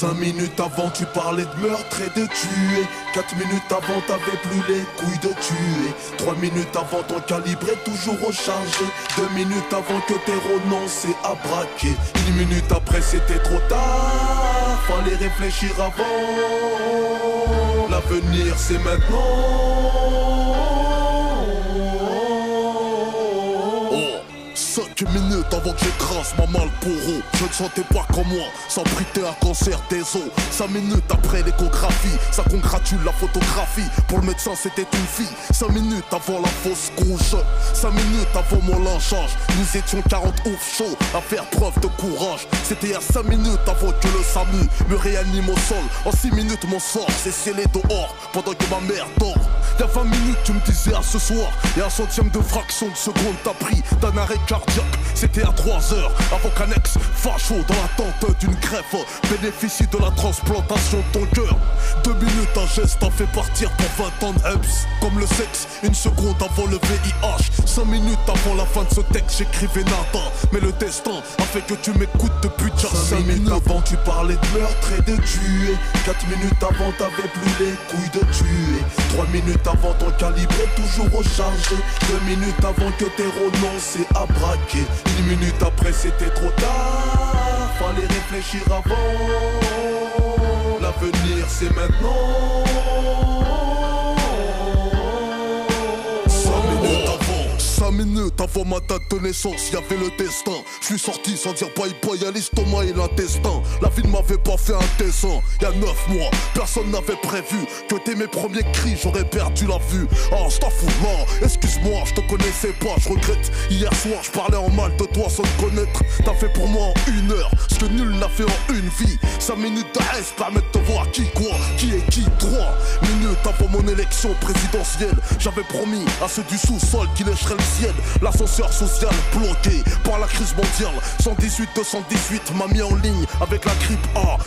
5 minutes avant tu parlais de meurtre et de tuer. 4 minutes avant t'avais plus les couilles de tuer. 3 minutes avant ton calibre est toujours rechargé. 2 minutes avant que t'aies renoncé à braquer. 1 minute après c'était trop tard, fallait réfléchir avant. L'avenir c'est maintenant. 5 minutes avant que j'écrase ma Malboro. Je ne sentais pas comme moi, s'abriter un cancer des os. 5 minutes après l'échographie, ça congratule la photographie. Pour le médecin c'était une fille. 5 minutes avant la fausse couche, 5 minutes avant mon lynchage. Nous étions 40 ouf chauds à faire preuve de courage. C'était à 5 minutes avant que le SAMU me réanime au sol. En 6 minutes mon sort s'est scellé dehors pendant que ma mère dort. Y'a 20 minutes tu me disais à ce soir, et un centième de fraction de seconde t'as pris d'un arrêt cardiaque. C'était à 3 heures avant qu'un ex facho dans l'attente d'une greffe bénéficie de la transplantation de ton cœur. 2 minutes un geste t'a fait partir pour 20 ans de Heps. Comme le sexe, 1 seconde avant le VIH. 5 minutes avant la fin de ce texte j'écrivais nada, mais le destin a fait que tu m'écoutes depuis déjà 5 minutes avant tu parlais de meurtre et de tuer. 4 minutes avant t'avais plus les couilles de tuer. 3 minutes avant ton calibre est toujours rechargé. 2 minutes avant que t'aies renoncé à braquer. 1 minute après c'était trop tard, fallait réfléchir avant. L'avenir c'est maintenant. 5 minutes avant ma date de naissance, y'avait le destin. Je suis sorti sans dire bye bye à l'estomac et l'intestin. La vie ne m'avait pas fait un dessin. Y'a 9 mois, personne n'avait prévu que dès mes premiers cris j'aurais perdu la vue. Ah, non, excuse-moi, je te connaissais pas, je regrette. Hier soir, je parlais en mal de toi sans te connaître. T'as fait pour moi en 1 heure ce que nul n'a fait en 1 vie. 5 minutes d'arrêt permettent de voir qui quoi, qui est qui. 3 minutes avant mon élection présidentielle, j'avais promis à ceux du sous-sol qui lécheraient le ciel. L'ascenseur social bloqué par la crise mondiale. 118-218 m'a mis en ligne avec la grippe A.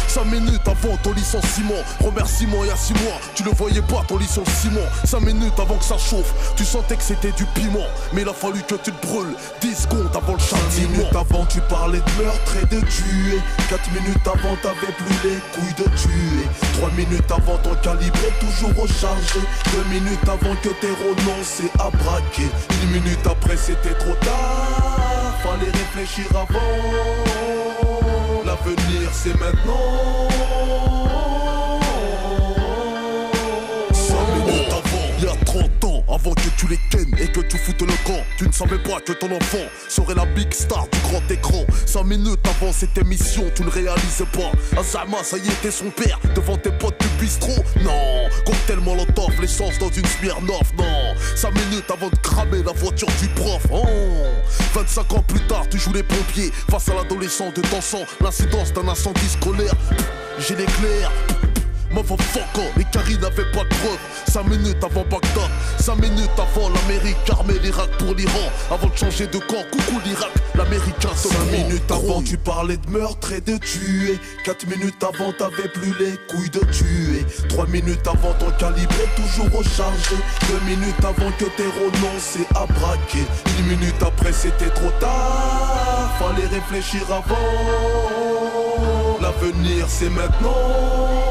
5 minutes avant ton licenciement, remerciement il y a 6 mois, tu ne voyais pas ton licenciement. 5 minutes avant que ça chauffe, tu sentais que c'était du piment, mais il a fallu que tu te brûles 10 secondes avant le châtiment. 5 minutes avant tu parlais de meurtre et de tuer. 4 minutes avant t'avais plus les couilles de tuer. 3 minutes avant ton calibre est toujours rechargé. 2 minutes avant que t'aies renoncé à braquer. 1 minute après c'était trop tard, fallait réfléchir avant. L'avenir c'est maintenant. 5 minutes avant, il y a 30 ans, avant que tu les kennes et que tu foutes le camp, tu ne savais pas que ton enfant serait la big star du grand écran. 5 minutes avant cette émission, tu ne réalisais pas. Azama, ça y était son père, devant tes potes du bistrot. Non, cocktail molotov, l'essence dans une Smirnoff. Non, 5 minutes avant de cramer la voiture du prof. Oh, 25 ans plus tard, tu joues les pompiers face à l'adolescent de ton sang. L'incidence d'un incendie scolaire, j'ai l'éclair. Motherfucker, les caries n'avaient pas de preuves. 5 minutes avant Bagdad, 5 minutes avant l'Amérique armée l'Irak pour l'Iran. Avant de changer de camp, coucou l'Irak, l'Américain se 5 minutes avant tu parlais de meurtre et de tuer. 4 minutes avant t'avais plus les couilles de tuer. 3 minutes avant ton calibre est toujours rechargé. 2 minutes avant que t'aies renoncé à braquer. 1 minute après c'était trop tard, fallait réfléchir avant. L'avenir c'est maintenant.